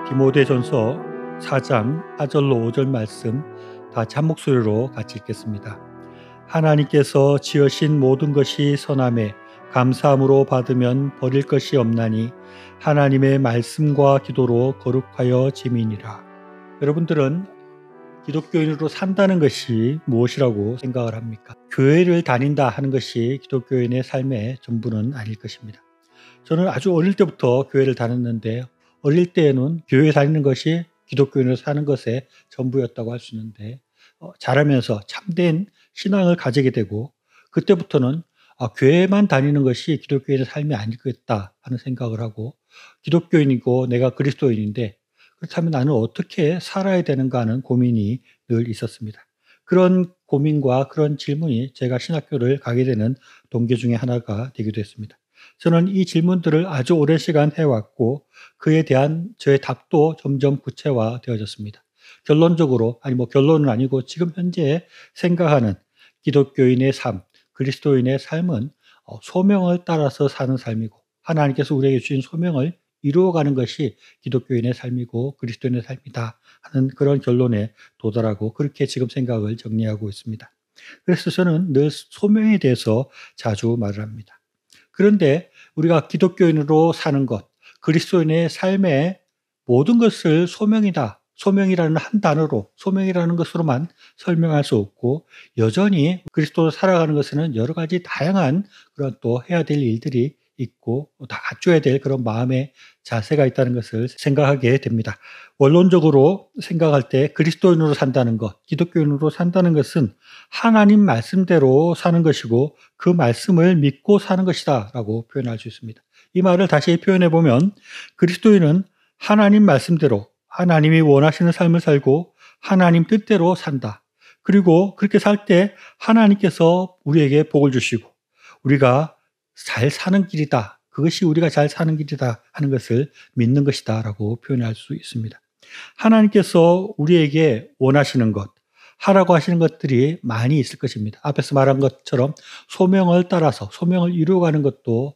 디모데전서 4장 4절로 5절 말씀 다시 한 목소리로 같이 읽겠습니다. 하나님께서 지으신 모든 것이 선함에 감사함으로 받으면 버릴 것이 없나니 하나님의 말씀과 기도로 거룩하여 지민이라. 여러분들은 기독교인으로 산다는 것이 무엇이라고 생각을 합니까? 교회를 다닌다 하는 것이 기독교인의 삶의 전부는 아닐 것입니다. 저는 아주 어릴 때부터 교회를 다녔는데 어릴 때에는 교회 다니는 것이 기독교인으로 사는 것의 전부였다고 할 수 있는데 자라면서 참된 신앙을 가지게 되고 그때부터는 교회만 다니는 것이 기독교인의 삶이 아닐 것이다 하는 생각을 하고 기독교인이고 내가 그리스도인인데 그렇다면 나는 어떻게 살아야 되는가 하는 고민이 늘 있었습니다. 그런 고민과 그런 질문이 제가 신학교를 가게 되는 동기 중에 하나가 되기도 했습니다. 저는 이 질문들을 아주 오랜 시간 해왔고 그에 대한 저의 답도 점점 구체화되어졌습니다. 결론적으로 결론은 아니고 지금 현재 생각하는 기독교인의 삶, 그리스도인의 삶은 소명을 따라서 사는 삶이고 하나님께서 우리에게 주신 소명을 이루어가는 것이 기독교인의 삶이고 그리스도인의 삶이다 하는 그런 결론에 도달하고 그렇게 지금 생각을 정리하고 있습니다. 그래서 저는 늘 소명에 대해서 자주 말을 합니다. 그런데 우리가 기독교인으로 사는 것, 그리스도인의 삶의 모든 것을 소명이다. 소명이라는 한 단어로, 소명이라는 것으로만 설명할 수 없고 여전히 그리스도로 살아가는 것에는 여러 가지 다양한 그런 또 해야 될 일들이 있고 다 갖춰야 될 그런 마음의 자세가 있다는 것을 생각하게 됩니다. 원론적으로 생각할 때 그리스도인으로 산다는 것, 기독교인으로 산다는 것은 하나님 말씀대로 사는 것이고 그 말씀을 믿고 사는 것이다 라고 표현할 수 있습니다. 이 말을 다시 표현해 보면 그리스도인은 하나님 말씀대로 하나님이 원하시는 삶을 살고 하나님 뜻대로 산다. 그리고 그렇게 살 때 하나님께서 우리에게 복을 주시고 우리가 잘 사는 길이다. 그것이 우리가 잘 사는 길이다 하는 것을 믿는 것이다 라고 표현할 수 있습니다. 하나님께서 우리에게 원하시는 것, 하라고 하시는 것들이 많이 있을 것입니다. 앞에서 말한 것처럼 소명을 따라서 소명을 이루어가는 것도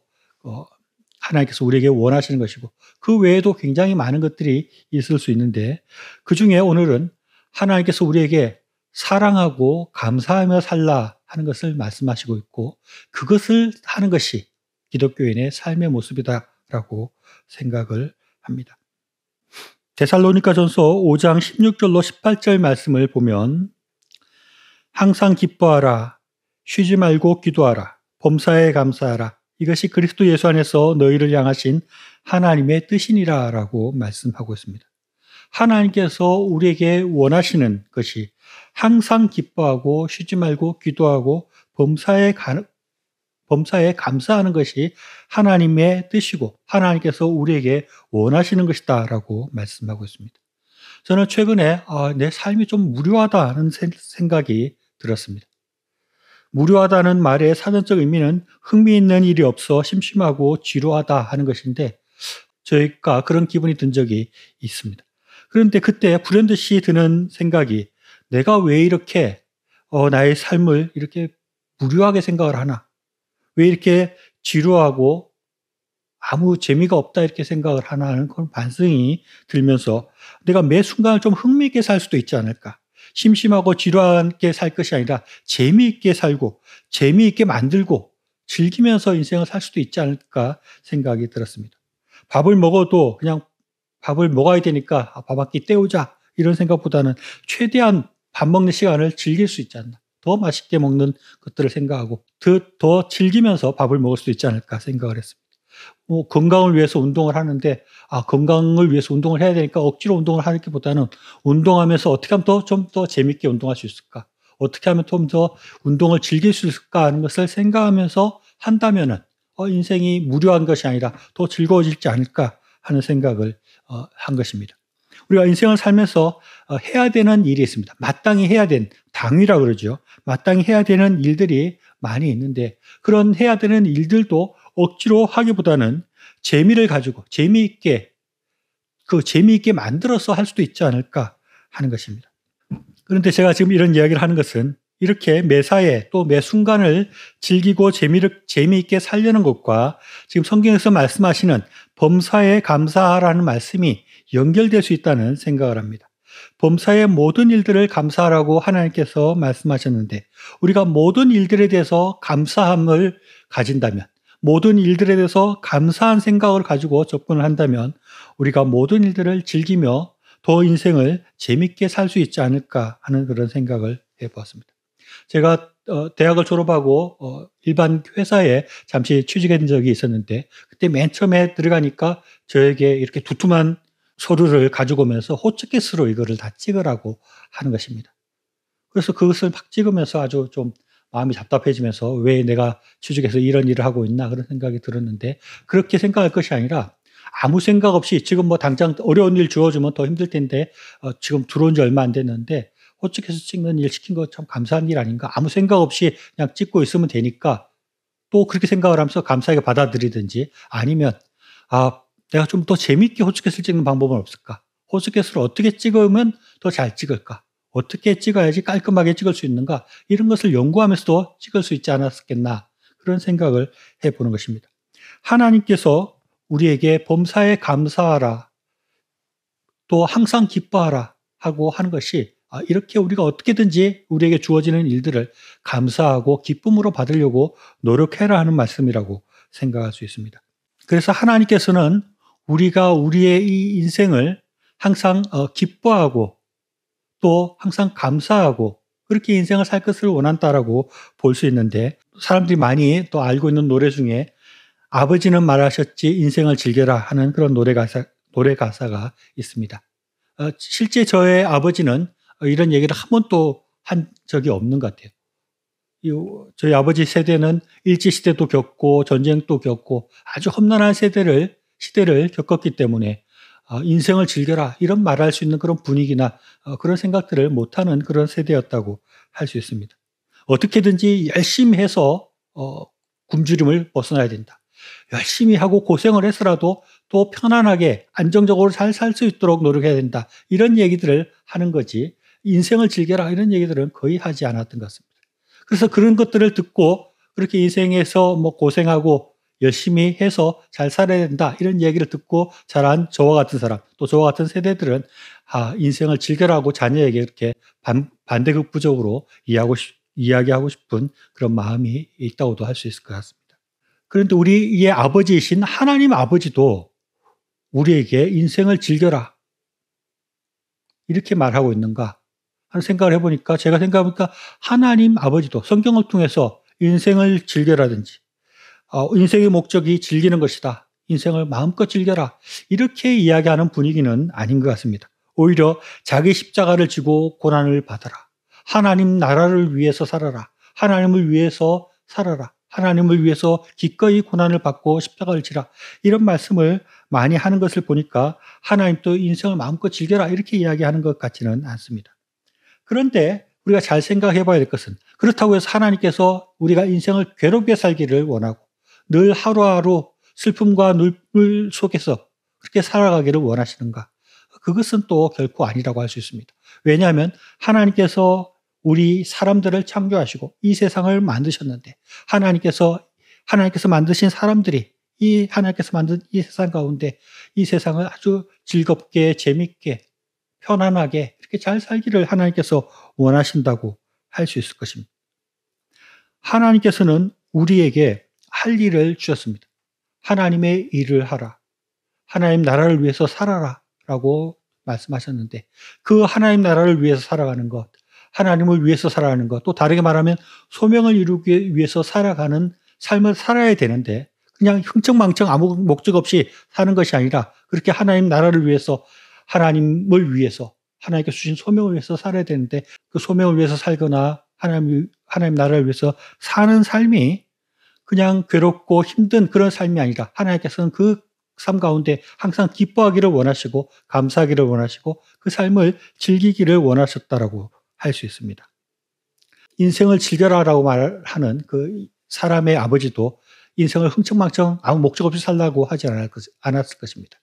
하나님께서 우리에게 원하시는 것이고 그 외에도 굉장히 많은 것들이 있을 수 있는데 그중에 오늘은 하나님께서 우리에게 사랑하고 감사하며 살라 하는 것을 말씀하시고 있고 그것을 하는 것이 기독교인의 삶의 모습이다라고 생각을 합니다. 데살로니가전서 5장 16절로 18절 말씀을 보면 항상 기뻐하라 쉬지 말고 기도하라 범사에 감사하라 이것이 그리스도 예수 안에서 너희를 향하신 하나님의 뜻이니라 라고 말씀하고 있습니다. 하나님께서 우리에게 원하시는 것이 항상 기뻐하고 쉬지 말고 기도하고 범사에 감사하는 것이 하나님의 뜻이고 하나님께서 우리에게 원하시는 것이다 라고 말씀하고 있습니다. 저는 최근에 내 삶이 좀 무료하다는 생각이 들었습니다. 무료하다는 말의 사전적 의미는 흥미있는 일이 없어 심심하고 지루하다 하는 것인데 저희가 그런 기분이 든 적이 있습니다. 그런데 그때 불현듯이 드는 생각이 내가 왜 이렇게 나의 삶을 이렇게 무료하게 생각을 하나? 왜 이렇게 지루하고 아무 재미가 없다 이렇게 생각을 하나 하는 그런 반성이 들면서 내가 매 순간을 좀 흥미있게 살 수도 있지 않을까? 심심하고 지루하게 살 것이 아니라 재미있게 살고 재미있게 만들고 즐기면서 인생을 살 수도 있지 않을까 생각이 들었습니다. 밥을 먹어도 그냥 밥을 먹어야 되니까 밥 한 끼 때우자 이런 생각보다는 최대한 밥 먹는 시간을 즐길 수 있지 않나. 더 맛있게 먹는 것들을 생각하고 더 즐기면서 밥을 먹을 수 있지 않을까 생각을 했습니다. 건강을 위해서 운동을 하는데 건강을 위해서 운동을 해야 되니까 억지로 운동을 하기보다는 운동하면서 어떻게 하면 좀 더 재밌게 운동할 수 있을까? 어떻게 하면 좀 더 운동을 즐길 수 있을까 하는 것을 생각하면서 한다면은 인생이 무료한 것이 아니라 더 즐거워지지 않을까 하는 생각을 한 것입니다. 우리가 인생을 살면서 해야 되는 일이 있습니다. 마땅히 해야 되는 당위라고 그러죠. 마땅히 해야 되는 일들이 많이 있는데 그런 해야 되는 일들도 억지로 하기보다는 재미를 가지고 재미있게 만들어서 할 수도 있지 않을까 하는 것입니다. 그런데 제가 지금 이런 이야기를 하는 것은 이렇게 매사에 또 매 순간을 즐기고 재미있게 살려는 것과 지금 성경에서 말씀하시는 범사에 감사하라는 말씀이 연결될 수 있다는 생각을 합니다. 범사의 모든 일들을 감사하라고 하나님께서 말씀하셨는데 우리가 모든 일들에 대해서 감사함을 가진다면 모든 일들에 대해서 감사한 생각을 가지고 접근을 한다면 우리가 모든 일들을 즐기며 더 인생을 재밌게 살 수 있지 않을까 하는 그런 생각을 해보았습니다. 제가 대학을 졸업하고 일반 회사에 잠시 취직한 적이 있었는데 그때 맨 처음에 들어가니까 저에게 이렇게 두툼한 서류를 가지고 오면서 호치키스로 이거를 다 찍으라고 하는 것입니다. 그래서 그것을 막 찍으면서 아주 좀 마음이 답답해지면서 왜 내가 취직해서 이런 일을 하고 있나 그런 생각이 들었는데 그렇게 생각할 것이 아니라 아무 생각 없이 지금 뭐 당장 어려운 일 주어주면 더 힘들 텐데 지금 들어온 지 얼마 안 됐는데 호치키스 찍는 일 시킨 거 참 감사한 일 아닌가 아무 생각 없이 그냥 찍고 있으면 되니까 또 그렇게 생각을 하면서 감사하게 받아들이든지 아니면 내가 좀 더 재밌게 호치키스를 찍는 방법은 없을까? 호치키스를 어떻게 찍으면 더 잘 찍을까? 어떻게 찍어야지 깔끔하게 찍을 수 있는가? 이런 것을 연구하면서도 찍을 수 있지 않았겠나? 그런 생각을 해보는 것입니다. 하나님께서 우리에게 범사에 감사하라, 또 항상 기뻐하라 하고 하는 것이 이렇게 우리가 어떻게든지 우리에게 주어지는 일들을 감사하고 기쁨으로 받으려고 노력해라 하는 말씀이라고 생각할 수 있습니다. 그래서 하나님께서는 우리가 우리의 이 인생을 항상 기뻐하고 또 항상 감사하고 그렇게 인생을 살 것을 원한다라고 볼 수 있는데 사람들이 많이 또 알고 있는 노래 중에 아버지는 말하셨지 인생을 즐겨라 하는 그런 노래 가사가 있습니다. 실제 저의 아버지는 이런 얘기를 한 번도 한 적이 없는 것 같아요. 저희 아버지 세대는 일제시대도 겪고 전쟁도 겪고 아주 험난한 시대를 겪었기 때문에 인생을 즐겨라 이런 말할 수 있는 그런 분위기나 그런 생각들을 못하는 그런 세대였다고 할 수 있습니다. 어떻게든지 열심히 해서 굶주림을 벗어나야 된다. 열심히 하고 고생을 해서라도 또 편안하게 안정적으로 잘 살 수 있도록 노력해야 된다. 이런 얘기들을 하는 거지 인생을 즐겨라 이런 얘기들은 거의 하지 않았던 것 같습니다. 그래서 그런 것들을 듣고 그렇게 인생에서 뭐 고생하고 열심히 해서 잘 살아야 된다 이런 얘기를 듣고 자란 저와 같은 사람 또 저와 같은 세대들은 인생을 즐겨라고 자녀에게 이렇게 반대급부적으로 이야기하고 싶은 그런 마음이 있다고도 할 수 있을 것 같습니다. 그런데 우리의 아버지이신 하나님 아버지도 우리에게 인생을 즐겨라 이렇게 말하고 있는가 하는 생각을 해보니까 제가 생각해보니까 하나님 아버지도 성경을 통해서 인생을 즐겨라든지 인생의 목적이 즐기는 것이다. 인생을 마음껏 즐겨라. 이렇게 이야기하는 분위기는 아닌 것 같습니다. 오히려 자기 십자가를 지고 고난을 받아라. 하나님 나라를 위해서 살아라. 하나님을 위해서 살아라. 하나님을 위해서 기꺼이 고난을 받고 십자가를 지라. 이런 말씀을 많이 하는 것을 보니까 하나님도 인생을 마음껏 즐겨라. 이렇게 이야기하는 것 같지는 않습니다. 그런데 우리가 잘 생각해 봐야 될 것은 그렇다고 해서 하나님께서 우리가 인생을 괴롭게 살기를 원하고 늘 하루하루 슬픔과 눈물 속에서 그렇게 살아가기를 원하시는가? 그것은 또 결코 아니라고 할 수 있습니다. 왜냐하면 하나님께서 우리 사람들을 창조하시고 이 세상을 만드셨는데 하나님께서 만드신 사람들이 하나님께서 만든 이 세상 가운데 이 세상을 아주 즐겁게 재밌게 편안하게 이렇게 잘 살기를 하나님께서 원하신다고 할 수 있을 것입니다. 하나님께서는 우리에게 할 일을 주셨습니다. 하나님의 일을 하라. 하나님 나라를 위해서 살아라 라고 말씀하셨는데 그 하나님 나라를 위해서 살아가는 것, 하나님을 위해서 살아가는 것, 또 다르게 말하면 소명을 이루기 위해서 살아가는 삶을 살아야 되는데 그냥 흥청망청 아무 목적 없이 사는 것이 아니라 그렇게 하나님 나라를 위해서 하나님을 위해서 하나님께 주신 소명을 위해서 살아야 되는데 그 소명을 위해서 살거나 하나님 나라를 위해서 사는 삶이 그냥 괴롭고 힘든 그런 삶이 아니라 하나님께서는 그 삶 가운데 항상 기뻐하기를 원하시고 감사하기를 원하시고 그 삶을 즐기기를 원하셨다라고 할 수 있습니다. 인생을 즐겨라라고 말하는 그 사람의 아버지도 인생을 흥청망청 아무 목적 없이 살라고 하지 않았을 것입니다.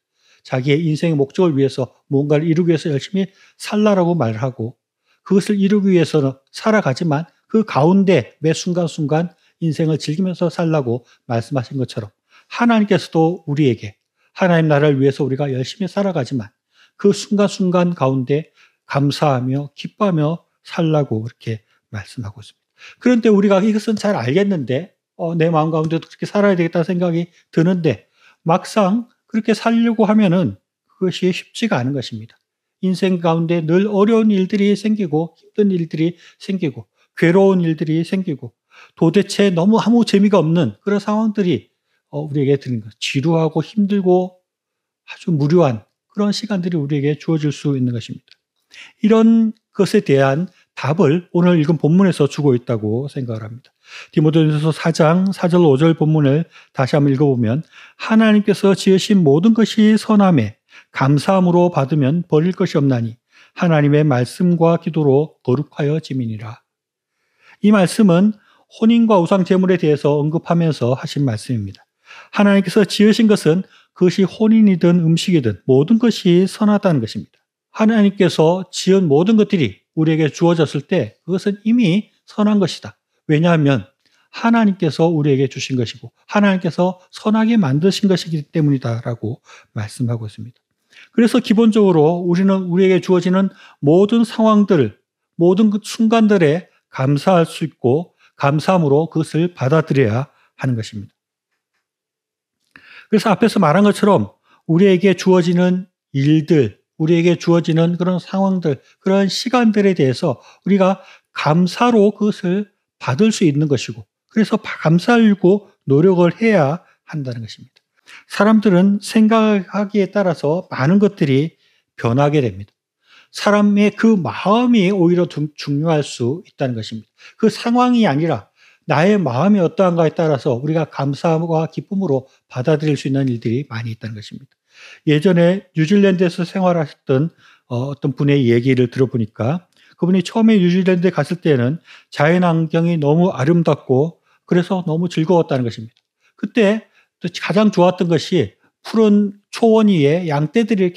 자기의 인생의 목적을 위해서 무언가를 이루기 위해서 열심히 살라라고 말을 하고 그것을 이루기 위해서는 살아가지만 그 가운데 매 순간순간 인생을 즐기면서 살라고 말씀하신 것처럼 하나님께서도 우리에게 하나님 나라를 위해서 우리가 열심히 살아가지만 그 순간순간 가운데 감사하며 기뻐하며 살라고 그렇게 말씀하고 있습니다. 그런데 우리가 이것은 잘 알겠는데 내 마음 가운데도 그렇게 살아야 되겠다는 생각이 드는데 막상 그렇게 살려고 하면은 그것이 쉽지가 않은 것입니다. 인생 가운데 늘 어려운 일들이 생기고 힘든 일들이 생기고 괴로운 일들이 생기고 도대체 너무 아무 재미가 없는 그런 상황들이 우리에게 드는 것. 지루하고 힘들고 아주 무료한 그런 시간들이 우리에게 주어질 수 있는 것입니다. 이런 것에 대한 답을 오늘 읽은 본문에서 주고 있다고 생각을 합니다. 디모데전서 4장 4절 5절 본문을 다시 한번 읽어보면 하나님께서 지으신 모든 것이 선함에 감사함으로 받으면 버릴 것이 없나니 하나님의 말씀과 기도로 거룩하여 지민이라. 이 말씀은 혼인과 우상 제물에 대해서 언급하면서 하신 말씀입니다. 하나님께서 지으신 것은 그것이 혼인이든 음식이든 모든 것이 선하다는 것입니다. 하나님께서 지은 모든 것들이 우리에게 주어졌을 때 그것은 이미 선한 것이다. 왜냐하면 하나님께서 우리에게 주신 것이고 하나님께서 선하게 만드신 것이기 때문이다라고 말씀하고 있습니다. 그래서 기본적으로 우리는 우리에게 주어지는 모든 상황들, 모든 그 순간들에 감사할 수 있고 감사함으로 그것을 받아들여야 하는 것입니다. 그래서 앞에서 말한 것처럼 우리에게 주어지는 일들, 우리에게 주어지는 그런 상황들, 그런 시간들에 대해서 우리가 감사로 그것을 받을 수 있는 것이고 그래서 감사하려고 노력을 해야 한다는 것입니다. 사람들은 생각하기에 따라서 많은 것들이 변하게 됩니다. 사람의 그 마음이 오히려 중요할 수 있다는 것입니다. 그 상황이 아니라 나의 마음이 어떠한가에 따라서 우리가 감사와 기쁨으로 받아들일 수 있는 일들이 많이 있다는 것입니다. 예전에 뉴질랜드에서 생활하셨던 어떤 분의 얘기를 들어보니까 그분이 처음에 뉴질랜드에 갔을 때는 자연환경이 너무 아름답고 그래서 너무 즐거웠다는 것입니다. 그때 또 가장 좋았던 것이 푸른 초원 위에 양떼들이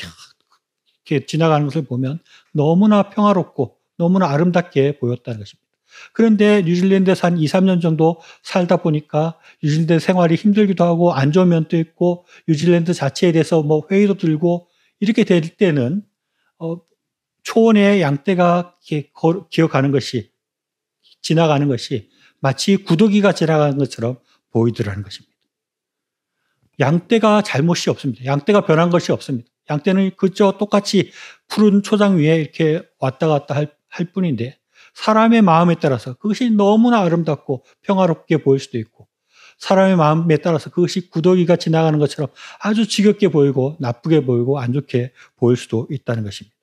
이렇게 지나가는 것을 보면 너무나 평화롭고 너무나 아름답게 보였다는 것입니다. 그런데 뉴질랜드에서 한 2, 3년 정도 살다 보니까 뉴질랜드 생활이 힘들기도 하고 안 좋은 면도 있고 뉴질랜드 자체에 대해서 뭐 회의도 들고 이렇게 될 때는 초원의 양떼가 이렇게 기어가는 것이 지나가는 것이 마치 구더기가 지나가는 것처럼 보이더라는 것입니다. 양떼가 잘못이 없습니다. 양떼가 변한 것이 없습니다. 양떼는 그저 똑같이 푸른 초장 위에 이렇게 왔다 갔다 할 뿐인데 사람의 마음에 따라서 그것이 너무나 아름답고 평화롭게 보일 수도 있고 사람의 마음에 따라서 그것이 구더기가 지나가는 것처럼 아주 지겹게 보이고 나쁘게 보이고 안 좋게 보일 수도 있다는 것입니다.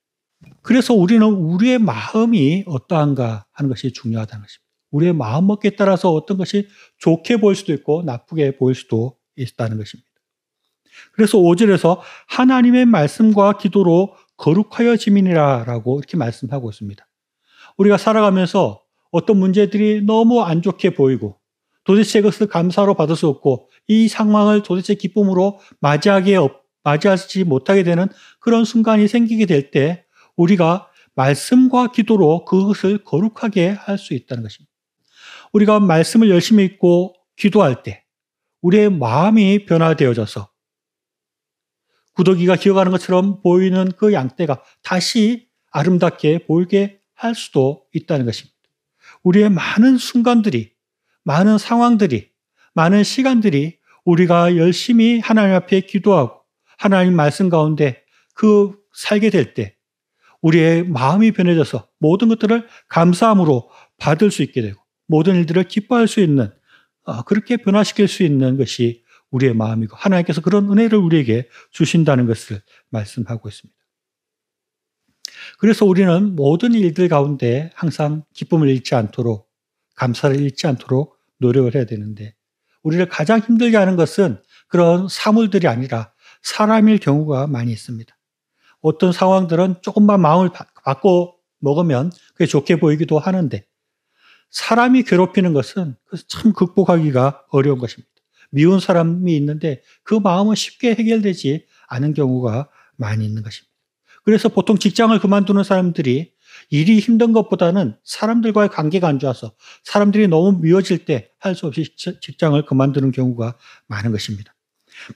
그래서 우리는 우리의 마음이 어떠한가 하는 것이 중요하다는 것입니다. 우리의 마음먹기에 따라서 어떤 것이 좋게 보일 수도 있고 나쁘게 보일 수도 있다는 것입니다. 그래서 5절에서 하나님의 말씀과 기도로 거룩하여 지민이라 라고 이렇게 말씀하고 있습니다. 우리가 살아가면서 어떤 문제들이 너무 안 좋게 보이고 도대체 그것을 감사로 받을 수 없고 이 상황을 도대체 기쁨으로 맞이하지 못하게 되는 그런 순간이 생기게 될 때 우리가 말씀과 기도로 그것을 거룩하게 할 수 있다는 것입니다. 우리가 말씀을 열심히 읽고 기도할 때 우리의 마음이 변화되어져서 구더기가 기어가는 것처럼 보이는 그 양떼가 다시 아름답게 보이게 할 수도 있다는 것입니다. 우리의 많은 순간들이, 많은 상황들이, 많은 시간들이 우리가 열심히 하나님 앞에 기도하고 하나님 말씀 가운데 살게 될 때 우리의 마음이 변해져서 모든 것들을 감사함으로 받을 수 있게 되고 모든 일들을 기뻐할 수 있는 그렇게 변화시킬 수 있는 것이 우리의 마음이고 하나님께서 그런 은혜를 우리에게 주신다는 것을 말씀하고 있습니다. 그래서 우리는 모든 일들 가운데 항상 기쁨을 잃지 않도록 감사를 잃지 않도록 노력을 해야 되는데 우리를 가장 힘들게 하는 것은 그런 사물들이 아니라 사람일 경우가 많이 있습니다. 어떤 상황들은 조금만 마음을 바꿔 먹으면 그게 좋게 보이기도 하는데 사람이 괴롭히는 것은 참 극복하기가 어려운 것입니다. 미운 사람이 있는데 그 마음은 쉽게 해결되지 않은 경우가 많이 있는 것입니다. 그래서 보통 직장을 그만두는 사람들이 일이 힘든 것보다는 사람들과의 관계가 안 좋아서 사람들이 너무 미워질 때 할 수 없이 직장을 그만두는 경우가 많은 것입니다.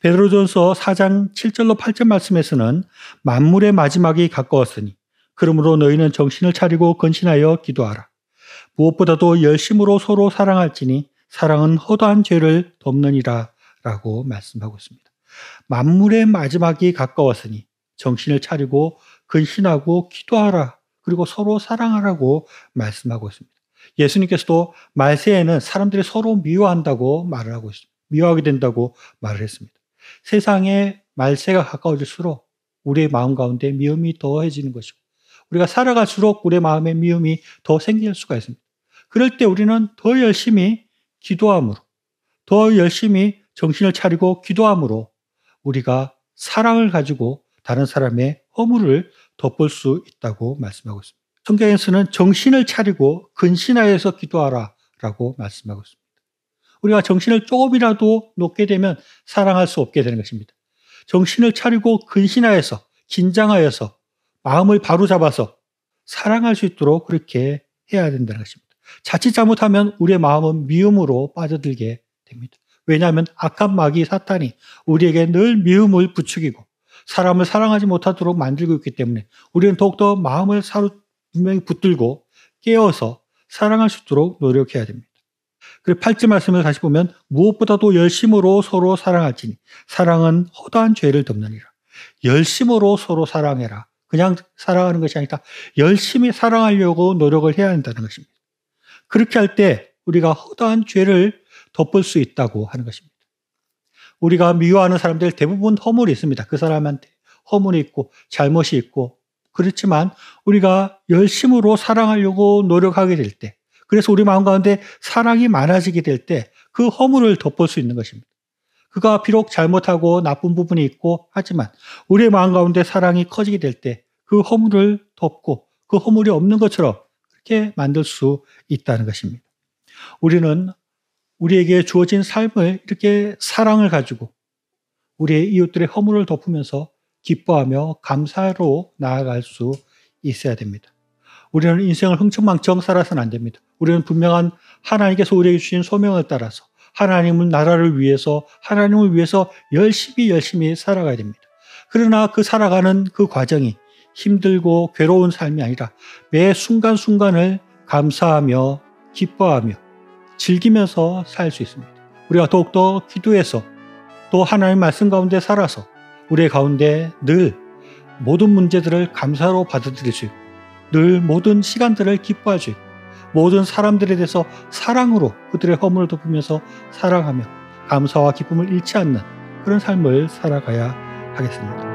베드로전서 4장 7절로 8절 말씀에서는 만물의 마지막이 가까웠으니 그러므로 너희는 정신을 차리고 근신하여 기도하라. 무엇보다도 열심으로 서로 사랑할지니 사랑은 허다한 죄를 덮느니라 라고 말씀하고 있습니다. 만물의 마지막이 가까웠으니 정신을 차리고 근신하고 기도하라. 그리고 서로 사랑하라고 말씀하고 있습니다. 예수님께서도 말세에는 사람들이 서로 미워한다고 말을 하고 있습니다. 미워하게 된다고 말을 했습니다. 세상에 말세가 가까워질수록 우리의 마음 가운데 미움이 더해지는 것이고 우리가 살아갈수록 우리의 마음에 미움이 더 생길 수가 있습니다. 그럴 때 우리는 더 열심히 기도함으로 더 열심히 정신을 차리고 기도함으로 우리가 사랑을 가지고 다른 사람의 허물을 덮을 수 있다고 말씀하고 있습니다. 성경에서는 정신을 차리고 근신하여서 기도하라 라고 말씀하고 있습니다. 우리가 정신을 조금이라도 놓게 되면 사랑할 수 없게 되는 것입니다. 정신을 차리고 근신하여서 긴장하여서 마음을 바로잡아서 사랑할 수 있도록 그렇게 해야 된다는 것입니다. 자칫 잘못하면 우리의 마음은 미움으로 빠져들게 됩니다. 왜냐하면 악한 마귀 사탄이 우리에게 늘 미움을 부추기고 사람을 사랑하지 못하도록 만들고 있기 때문에 우리는 더욱더 마음을 분명히 붙들고 깨어서 사랑할 수 있도록 노력해야 됩니다. 그리고 8절 말씀을 다시 보면 무엇보다도 열심으로 서로 사랑할지니 사랑은 허다한 죄를 덮느니라. 열심으로 서로 사랑해라. 그냥 사랑하는 것이 아니라 열심히 사랑하려고 노력을 해야 한다는 것입니다. 그렇게 할 때 우리가 허다한 죄를 덮을 수 있다고 하는 것입니다. 우리가 미워하는 사람들 대부분 허물이 있습니다. 그 사람한테 허물이 있고 잘못이 있고 그렇지만 우리가 열심으로 사랑하려고 노력하게 될 때 그래서 우리 마음 가운데 사랑이 많아지게 될 때 그 허물을 덮을 수 있는 것입니다. 그가 비록 잘못하고 나쁜 부분이 있고 하지만 우리의 마음 가운데 사랑이 커지게 될 때 그 허물을 덮고 그 허물이 없는 것처럼 그렇게 만들 수 있다는 것입니다. 우리는 우리에게 주어진 삶을 이렇게 사랑을 가지고 우리의 이웃들의 허물을 덮으면서 기뻐하며 감사로 나아갈 수 있어야 됩니다. 우리는 인생을 흥청망청 살아서는 안 됩니다. 우리는 분명한 하나님께서 우리에게 주신 소명을 따라서 하나님을 나라를 위해서 하나님을 위해서 열심히 살아가야 됩니다. 그러나 그 살아가는 그 과정이 힘들고 괴로운 삶이 아니라 매 순간순간을 감사하며 기뻐하며 즐기면서 살 수 있습니다. 우리가 더욱더 기도해서 또 하나님의 말씀 가운데 살아서 우리의 가운데 늘 모든 문제들을 감사로 받아들일 수 있고 늘 모든 시간들을 기뻐할 수 있고 모든 사람들에 대해서 사랑으로 그들의 허물을 덮으면서 사랑하며 감사와 기쁨을 잃지 않는 그런 삶을 살아가야 하겠습니다.